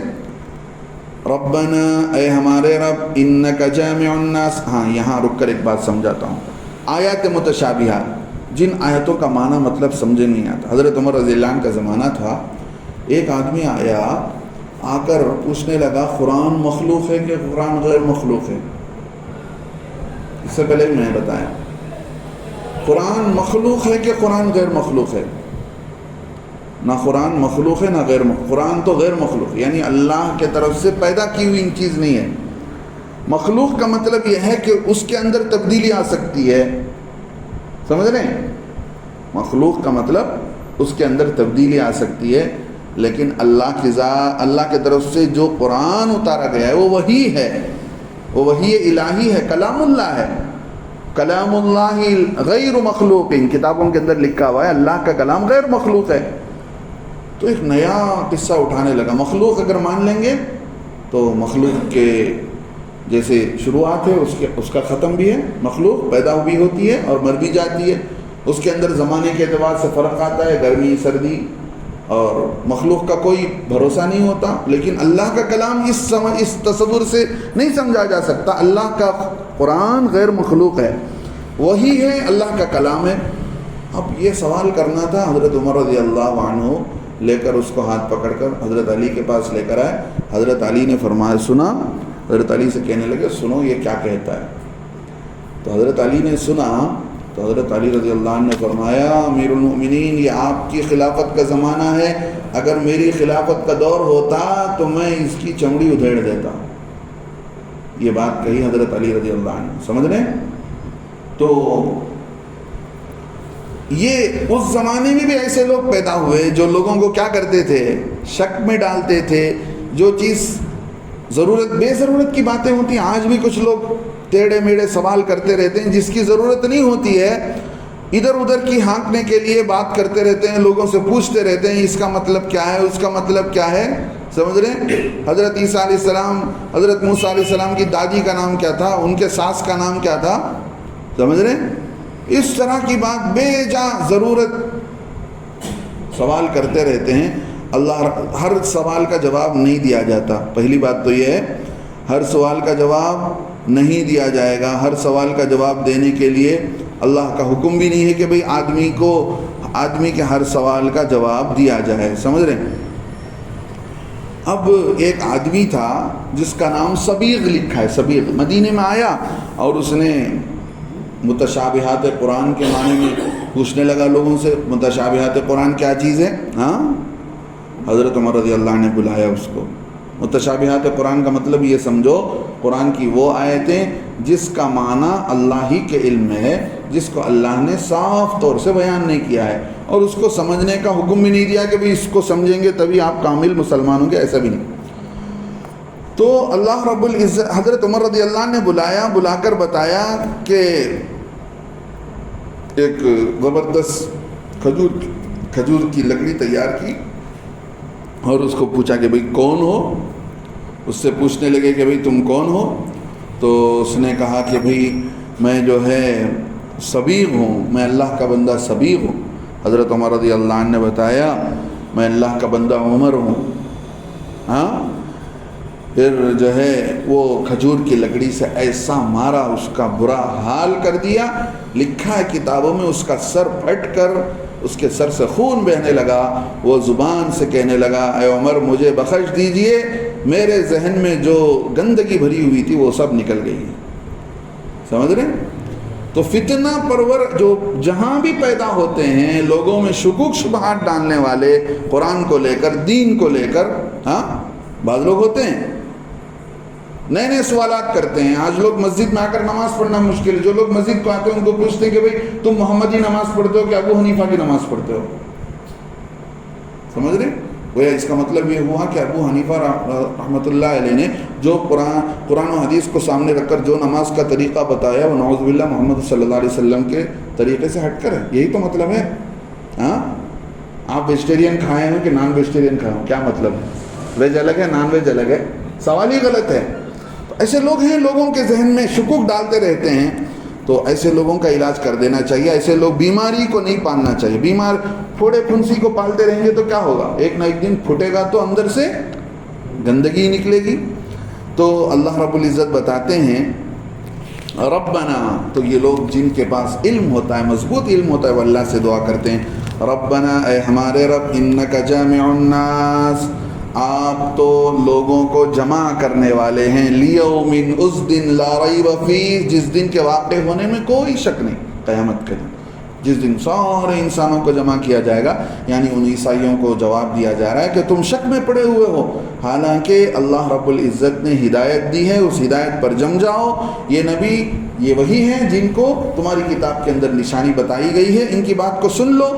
ربنا اے ہمارے رب انک جامع الناس. ہاں یہاں رک کر ایک بات سمجھاتا ہوں. آیات متشابہات، جن آیتوں کا معنی مطلب سمجھے نہیں آتا. حضرت عمر رضی اللہ عنہ کا زمانہ تھا، ایک آدمی آیا، آ کر پوچھنے لگا قرآن مخلوق ہے کہ قرآن غیر مخلوق ہے؟ اس سے پہلے میں نے بتایا قرآن مخلوق ہے کہ قرآن غیر مخلوق ہے. نہ قرآن مخلوق ہے نہ غیر مخلوق. قرآن تو غیر مخلوق یعنی اللہ کے طرف سے پیدا کی ہوئی چیز نہیں ہے. مخلوق کا مطلب یہ ہے کہ اس کے اندر تبدیلی آ سکتی ہے. سمجھ رہے ہیں؟ مخلوق کا مطلب اس کے اندر تبدیلی آ سکتی ہے، لیکن اللہ کی طرف سے جو قرآن اتارا گیا ہے وہ وحی ہے، وہ وحی الہی ہے، کلام اللہ ہے. کلام اللہ غیر مخلوق، ان کتابوں کے اندر لکھا ہوا ہے اللہ کا کلام غیر مخلوق ہے. تو ایک نیا قصہ اٹھانے لگا. مخلوق اگر مان لیں گے تو مخلوق کے جیسے شروعات ہے اس کا ختم بھی ہے. مخلوق پیدا بھی ہوتی ہے اور مر بھی جاتی ہے. اس کے اندر زمانے کے اعتبار سے فرق آتا ہے، گرمی سردی، اور مخلوق کا کوئی بھروسہ نہیں ہوتا. لیکن اللہ کا کلام اس تصور سے نہیں سمجھا جا سکتا. اللہ کا قرآن غیر مخلوق ہے، وہی ہے، اللہ کا کلام ہے. اب یہ سوال کرنا تھا. حضرت عمر رضی اللہ عنہ لے کر اس کو ہاتھ پکڑ کر حضرت علی کے پاس لے کر آئے. حضرت علی نے فرمایا سنا. حضرت علی سے کہنے لگے سنو یہ کیا کہتا ہے. تو حضرت علی نے سنا تو حضرت علی رضی اللہ عنہ نے فرمایا امیر المؤمنین یہ آپ کی خلافت کا زمانہ ہے، اگر میری خلافت کا دور ہوتا تو میں اس کی چمڑی ادھیڑ دیتا. یہ بات کہی حضرت علی رضی اللہ عنہ. سمجھ رہے ہیں؟ تو یہ اس زمانے میں بھی ایسے لوگ پیدا ہوئے جو لوگوں کو کیا کرتے تھے، شک میں ڈالتے تھے. جو چیز ضرورت بے ضرورت کی باتیں ہوتی ہیں، آج بھی کچھ لوگ ٹیڑھے میڑھے سوال کرتے رہتے ہیں جس کی ضرورت نہیں ہوتی ہے. ادھر ادھر کی ہانکنے کے لیے بات کرتے رہتے ہیں، لوگوں سے پوچھتے رہتے ہیں اس کا مطلب کیا ہے، اس کا مطلب کیا ہے. سمجھ رہے ہیں؟ حضرت عیسیٰ علیہ السلام، حضرت موسیٰ علیہ السلام کی دادی کا نام کیا تھا، ان کے ساس کا نام کیا تھا. سمجھ رہے ہیں؟ اس طرح کی بات بے جا ضرورت سوال کرتے رہتے ہیں. اللہ ہر سوال کا جواب نہیں دیا جاتا. پہلی بات تو یہ ہے ہر سوال کا جواب نہیں دیا جائے گا. ہر سوال کا جواب دینے کے لیے اللہ کا حکم بھی نہیں ہے کہ بھئی آدمی کے ہر سوال کا جواب دیا جائے. سمجھ رہے ہیں؟ اب ایک آدمی تھا جس کا نام سبیغ لکھا ہے. سبیغ مدینے میں آیا اور اس نے متشابہات قرآن کے معنی میں پوچھنے لگا لوگوں سے متشابہات قرآن کیا چیز ہے. ہاں حضرت عمر رضی اللہ عنہ نے بلایا اس کو. متشابہات قرآن کا مطلب یہ سمجھو قرآن کی وہ آیتیں جس کا معنی اللہ ہی کے علم میں ہے، جس کو اللہ نے صاف طور سے بیان نہیں کیا ہے اور اس کو سمجھنے کا حکم بھی نہیں دیا کہ بھئی اس کو سمجھیں گے تبھی آپ کامل مسلمان ہوں گے، ایسا بھی نہیں. تو اللہ رب العزت حضرت عمر رضی اللہ عنہ نے بلا کر بتایا کہ ایک زبردست کھجور کی لکڑی تیار کی اور اس کو پوچھا کہ بھئی کون ہو. اس سے پوچھنے لگے کہ بھئی تم کون ہو. تو اس نے کہا کہ بھئی میں جو ہے سبیغ ہوں، میں اللہ کا بندہ سبیغ ہوں. حضرت عمر رضی اللہ عنہ نے بتایا میں اللہ کا بندہ عمر ہوں. ہاں پھر جو ہے وہ کھجور کی لکڑی سے ایسا مارا، اس کا برا حال کر دیا. لکھا ہے کتابوں میں اس کا سر پھٹ کر اس کے سر سے خون بہنے لگا. وہ زبان سے کہنے لگا اے عمر مجھے بخش دیجئے، میرے ذہن میں جو گندگی بھری ہوئی تھی وہ سب نکل گئی. سمجھ رہے ہیں؟ تو فتنہ پرور جو جہاں بھی پیدا ہوتے ہیں لوگوں میں شکوک شبہات ڈالنے والے قرآن کو لے کر، دین کو لے کر، ہاں بعض لوگ ہوتے ہیں نئے نئے سوالات کرتے ہیں. آج لوگ مسجد میں آ کر نماز پڑھنا مشکل ہے. جو لوگ مسجد کو آتے ہیں ان کو پوچھتے ہیں کہ بھئی تم محمدی نماز پڑھتے ہو کہ ابو حنیفہ کی نماز پڑھتے ہو. سمجھ رہے؟ گویا اس کا مطلب یہ ہوا کہ ابو حنیفہ رحمۃ اللہ علیہ نے جو قرآن و حدیث کو سامنے رکھ کر جو نماز کا طریقہ بتایا وہ نعوذ باللہ محمد صلی اللہ علیہ وسلم کے طریقے سے ہٹ کر ہے. یہی تو مطلب ہے. ہاں آپ ویجیٹیرین کھائے ہیں کہ نان ویجیٹیرین کھائے ہوں، کیا مطلب ہے؟ ویج الگ ہے، نان ویج الگ ہے. سوال ہی غلط ہے. تو ایسے لوگ ہیں لوگوں کے ذہن میں شکوک ڈالتے رہتے ہیں. تو ایسے لوگوں کا علاج کر دینا چاہیے. ایسے لوگ بیماری کو نہیں پالنا چاہیے. بیمار پھوڑے پھنسی کو پالتے رہیں گے تو کیا ہوگا؟ ایک نہ ایک دن پھٹے گا تو اندر سے گندگی نکلے گی. تو اللہ رب العزت بتاتے ہیں ربنا، تو یہ لوگ جن کے پاس علم ہوتا ہے، مضبوط علم ہوتا ہے، وہ اللہ سے دعا کرتے ہیں ربنا، اے ہمارے رب، انک جامع الناس، آپ تو لوگوں کو جمع کرنے والے ہیں، لیوم، اس دن، لا ریب فیہ، جس دن کے واقع ہونے میں کوئی شک نہیں، قیامت کا دن، جس دن سارے انسانوں کو جمع کیا جائے گا. یعنی ان عیسائیوں کو جواب دیا جا رہا ہے کہ تم شک میں پڑے ہوئے ہو، حالانکہ اللہ رب العزت نے ہدایت دی ہے، اس ہدایت پر جم جاؤ. یہ نبی، یہ وہی ہیں جن کو تمہاری کتاب کے اندر نشانی بتائی گئی ہے، ان کی بات کو سن لو.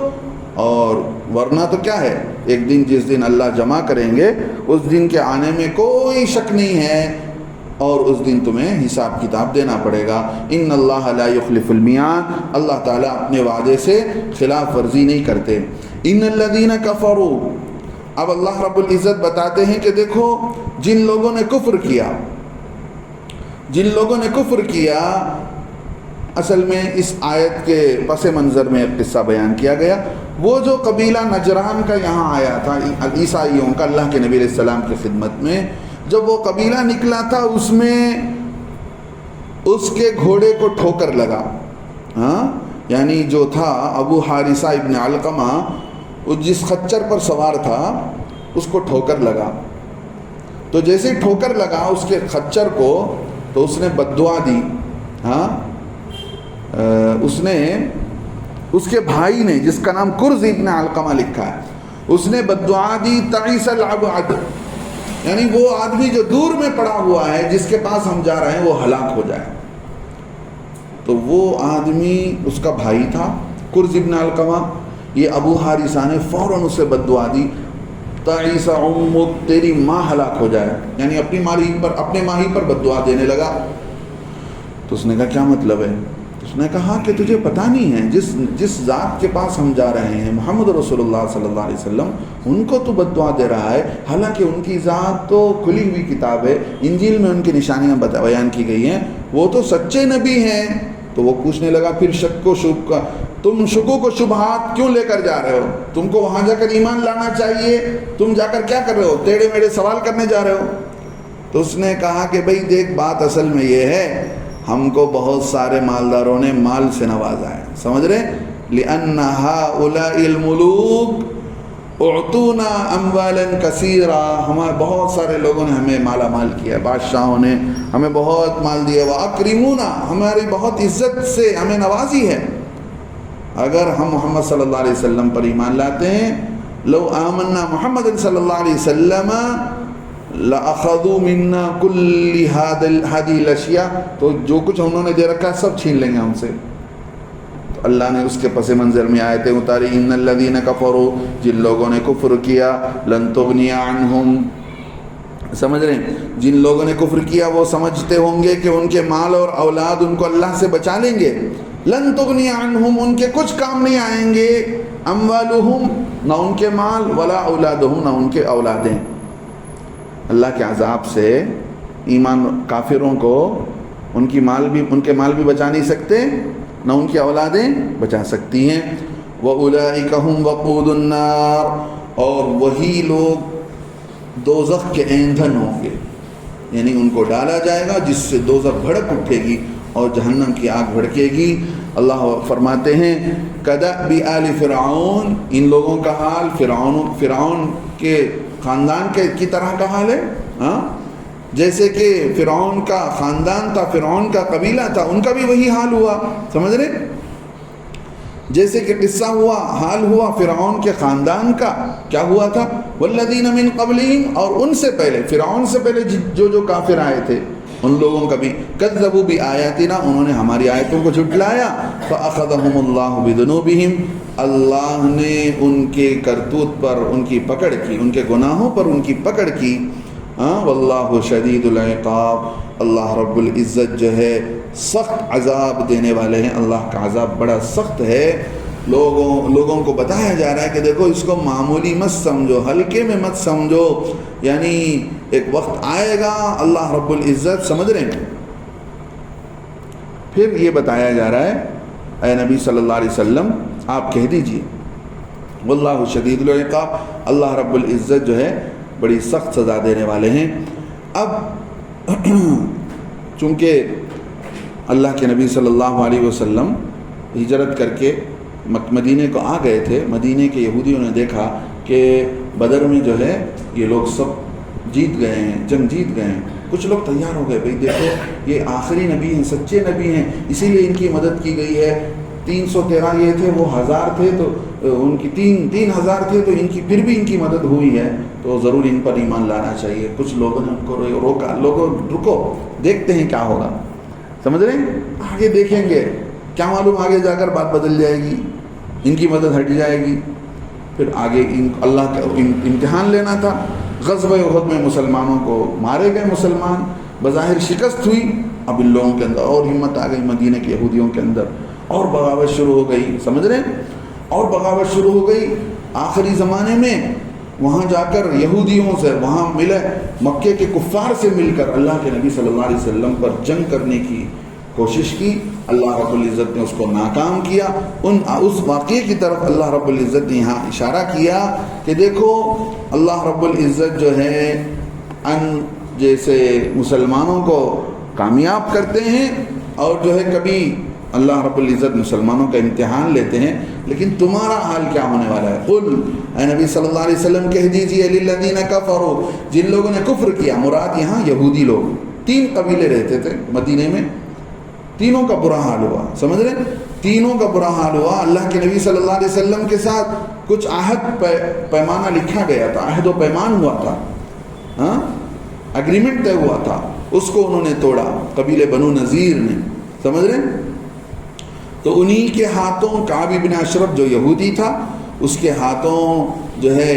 اور ورنہ تو کیا ہے، ایک دن جس دن اللہ جمع کریں گے، اس دن کے آنے میں کوئی شک نہیں ہے، اور اس دن تمہیں حساب کتاب دینا پڑے گا. ان اللہ لا یخلف المیعاد، اللہ تعالیٰ اپنے وعدے سے خلاف ورزی نہیں کرتے. ان الذین کفروا، اب اللہ رب العزت بتاتے ہیں کہ دیکھو جن لوگوں نے کفر کیا، جن لوگوں نے کفر کیا، اصل میں اس آیت کے پس منظر میں ایک قصہ بیان کیا گیا. وہ جو قبیلہ نجران کا یہاں آیا تھا عیسائیوں کا اللہ کے نبی علیہ السلام کی خدمت میں، جب وہ قبیلہ نکلا تھا اس میں اس کے گھوڑے کو ٹھوکر لگا. یعنی جو تھا ابو حارثہ ابن علقمہ، جس خچر پر سوار تھا، اس کو ٹھوکر لگا. تو جیسے ٹھوکر لگا اس کے خچر کو، تو اس نے بد دعا دی. اس نے، اس کے بھائی نے جس کا نام کرز ابن علقمہ لکھا ہے، اس نے بد دعا دی تعیس العبد، یعنی وہ آدمی جو دور میں پڑا ہوا ہے، جس کے پاس ہم جا رہے ہیں، وہ ہلاک ہو جائے. تو وہ آدمی اس کا بھائی تھا کرز ابن علقمہ. یہ ابو حارثہ نے فوراً اسے بد دعا دی تعیس امک، تیری ماں ہلاک ہو جائے، یعنی اپنی ماں ہی پر بد دعا دینے لگا. تو اس نے کہا کیا مطلب ہے؟ اس نے کہا کہ تجھے پتہ نہیں ہے جس ذات کے پاس ہم جا رہے ہیں، محمد رسول اللہ صلی اللہ علیہ وسلم، ان کو تو بد دعا دے رہا ہے، حالانکہ ان کی ذات تو کھلی ہوئی کتاب ہے، انجیل میں ان کی نشانیاں بیان کی گئی ہیں، وہ تو سچے نبی ہیں. تو وہ پوچھنے لگا پھر شک و شبہ کا، تم شکوک و شبہات کیوں لے کر جا رہے ہو؟ تم کو وہاں جا کر ایمان لانا چاہیے، تم جا کر کیا کر رہے ہو؟ ٹیڑے میڑے سوال کرنے جا رہے ہو. تو اس نے کہا کہ بھئی دیکھ، بات اصل میں یہ ہے، ہم کو بہت سارے مالداروں نے مال سے نوازا ہے، سمجھ رہے؟ لِأَنَّ هَؤُلَاءِ الْمُلُوكَ اُعْطُونَا أَمْوَالًا كَثِيرًا، ہمارے بہت سارے لوگوں نے ہمیں مالا مال کیا، بادشاہوں نے ہمیں بہت مال دیا. وَأَكْرِمُونَا، ہماری بہت عزت سے ہمیں نوازی ہے. اگر ہم محمد صلی اللہ علیہ وسلم پر ایمان لاتے ہیں، لو آمنا محمد صلی اللہ علیہ وسلم لَأَخَذُوا مِنَّا كُلِّ هَذِهِ الْأَشْيَاء، تو جو کچھ انہوں نے دے رکھا ہے سب چھین لیں گے ہم سے. تو اللہ نے اس کے پس منظر میں آیتیں اتاری، ان الذین کفروا، جن لوگوں نے کفر کیا، لن تغنی عنہم، سمجھ رہے ہیں، جن لوگوں نے کفر کیا وہ سمجھتے ہوں گے کہ ان کے مال اور اولاد ان کو اللہ سے بچا لیں گے. لن تغنی عنہم، ان کے کچھ کام نہیں آئیں گے، اموالہم، نہ ان کے مال، ولا اولادہم، نہ ان کے اولادیں. اللہ کے عذاب سے ایمان کافروں کو ان کے مال بھی بچا نہیں سکتے، نہ ان کی اولادیں بچا سکتی ہیں. وَأُولَئِكَ هُمْ وَقُودُ النَّارِ، اور وہی لوگ دوزخ کے ایندھن ہوں گے، یعنی ان کو ڈالا جائے گا جس سے دوزخ بھڑک اٹھے گی اور جہنم کی آگ بھڑکے گی. اللہ فرماتے ہیں کَدَأْبِ آلِ فرعون، ان لوگوں کا حال فرعون کے خاندان کی طرح کا حال ہے. جیسے کہ فرعون کا خاندان تھا، فرعون کا قبیلہ تھا، ان کا بھی وہی حال ہوا، سمجھ رہے؟ جیسے کہ قصہ ہوا، حال ہوا فرعون کے خاندان کا، کیا ہوا تھا؟ والذین من قبلہم، اور ان سے پہلے، فرعون سے پہلے جو کافر آئے تھے ان لوگوں کا بھی، کذبوا بآیاتنا، انہوں نے ہماری آیتوں کو جھٹلایا، فأخذہم اللہ بذنوبہم، اللہ نے ان کے کرتوت پر ان کی پکڑ کی، ان کے گناہوں پر ان کی پکڑ کی. واللہ شدید العقاب، اللہ رب العزت جو ہے سخت عذاب دینے والے ہیں، اللہ کا عذاب بڑا سخت ہے. لوگوں کو بتایا جا رہا ہے کہ دیکھو اس کو معمولی مت سمجھو، ہلکے میں مت سمجھو، یعنی ایک وقت آئے گا اللہ رب العزت، سمجھ رہے ہیں. پھر یہ بتایا جا رہا ہے اے نبی صلی اللہ علیہ وسلم آپ کہہ دیجئے واللہ شدید العقاب، اللہ رب العزت جو ہے بڑی سخت سزا دینے والے ہیں۔ اب چونکہ اللہ کے نبی صلی اللہ علیہ وسلم ہجرت کر کے مدینے کو آ گئے تھے، مدینے کے یہودیوں نے دیکھا کہ بدر میں جو ہے یہ لوگ سب جیت گئے ہیں، جنگ جیت گئے ہیں، کچھ لوگ تیار ہو گئے، بھئی دیکھو یہ آخری نبی ہیں، سچے نبی ہیں، اسی لیے ان کی مدد کی گئی ہے۔ 313 یہ تھے، وہ 1000 تھے، تو ان کی 3000 تھے، تو ان کی پھر بھی ان کی مدد ہوئی ہے، تو ضرور ان پر ایمان لانا چاہیے۔ کچھ لوگوں نے ان کو روکا، لوگوں رکو دیکھتے ہیں کیا ہوگا، سمجھ رہے ہیں، آگے دیکھیں گے، کیا معلوم آگے جا کر بات بدل جائے گی، ان کی مدد ہٹ جائے گی۔ پھر آگے اللہ کا امتحان لینا تھا۔ غزوہ احد میں مسلمانوں کو مارے گئے، مسلمان بظاہر شکست ہوئی، اب ان لوگوں کے اندر اور ہمت آ گئی، مدینہ کے یہودیوں کے اندر، اور بغاوت شروع ہو گئی، سمجھ رہے ہیں، اور بغاوت شروع ہو گئی۔ آخری زمانے میں وہاں جا کر یہودیوں سے، وہاں ملے مکے کے کفار سے مل کر اللہ کے نبی صلی اللہ علیہ وسلم پر جنگ کرنے کی کوشش کی، اللہ رب العزت نے اس کو ناکام کیا۔ اس واقعے کی طرف اللہ رب العزت نے یہاں اشارہ کیا کہ دیکھو اللہ رب العزت جو ہے جیسے مسلمانوں کو کامیاب کرتے ہیں، اور جو ہے کبھی اللہ رب العزت مسلمانوں کا امتحان لیتے ہیں، لیکن تمہارا حال کیا ہونے والا ہے؟ قل، اے نبی صلی اللہ علیہ وسلم کہہ دیجئے، للذین کفروا، جن لوگوں نے کفر کیا، مراد یہاں یہودی لوگ، 3 قبیلے رہتے تھے مدینے میں، تینوں کا برا حال ہوا، سمجھ رہے ہیں، تینوں کا برا حال ہوا۔ اللہ کے نبی صلی اللہ علیہ وسلم کے ساتھ کچھ عہد پیمانہ لکھا گیا تھا، عہد و پیمان ہوا تھا، ہاں اگریمنٹ طے ہوا تھا، اس کو انہوں نے توڑا، قبیلے بنو نذیر نے، سمجھ رہے ہیں۔ تو انہی کے ہاتھوں کعب بن اشرف جو یہودی تھا، اس کے ہاتھوں جو ہے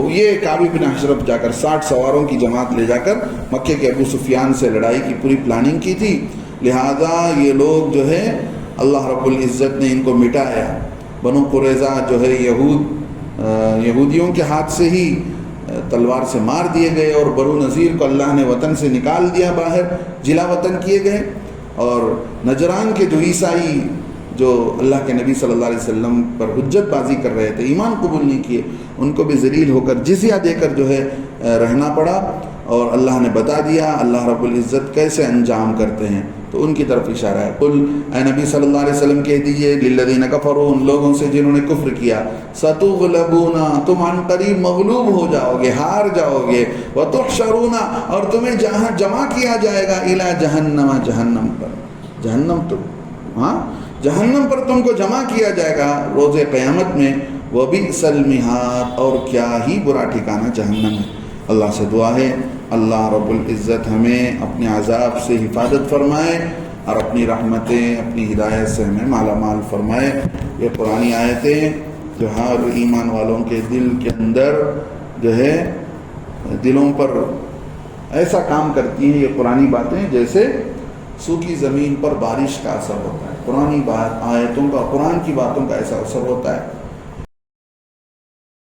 یہ کعب بن اشرف جا کر 60 سواروں کی جماعت لے جا کر مکے کے ابو سفیان سے لڑائی کی پوری پلاننگ کی تھی، لہذا یہ لوگ جو ہے اللہ رب العزت نے ان کو مٹایا۔ بنو قریظہ جو ہے یہودیوں کے ہاتھ سے ہی تلوار سے مار دیے گئے، اور بنو نذیر کو اللہ نے وطن سے نکال دیا، باہر جلا وطن کیے گئے، اور نجران کے جو عیسائی جو اللہ کے نبی صلی اللہ علیہ وسلم پر حجت بازی کر رہے تھے، ایمان قبول نہیں کیے، ان کو بھی ذلیل ہو کر جزیہ دے کر جو ہے رہنا پڑا، اور اللہ نے بتا دیا اللہ رب العزت کیسے انجام کرتے ہیں، تو ان کی طرف اشارہ ہے۔ قل، اے نبی صلی اللہ علیہ وسلم کہہ دیجئے، للذین کفروا، ان لوگوں سے جنہوں نے کفر کیا، ستغلبون، تم عن قریب مغلوب ہو جاؤ گے، ہار جاؤ گے، وتحشرون، اور تمہیں جہاں جمع کیا جائے گا، الی جہنم، جہنم پر، جہنم تم، ہاں جہنم پر تم کو جمع کیا جائے گا روز قیامت میں، وبئس المہاد، اور کیا ہی برا ٹھکانہ جہنم ہے۔ اللہ سے دعا ہے اللہ رب العزت ہمیں اپنے عذاب سے حفاظت فرمائے، اور اپنی رحمتیں، اپنی ہدایت سے ہمیں مالا مال فرمائے۔ یہ قرآنی آیتیں جو ہر ایمان والوں کے دل کے اندر جو ہے دلوں پر ایسا کام کرتی ہیں، یہ قرآنی باتیں جیسے سوکھی زمین پر بارش کا اثر ہوتا ہے، قرآنی آیتوں کا، قرآن کی باتوں کا ایسا اثر ہوتا ہے۔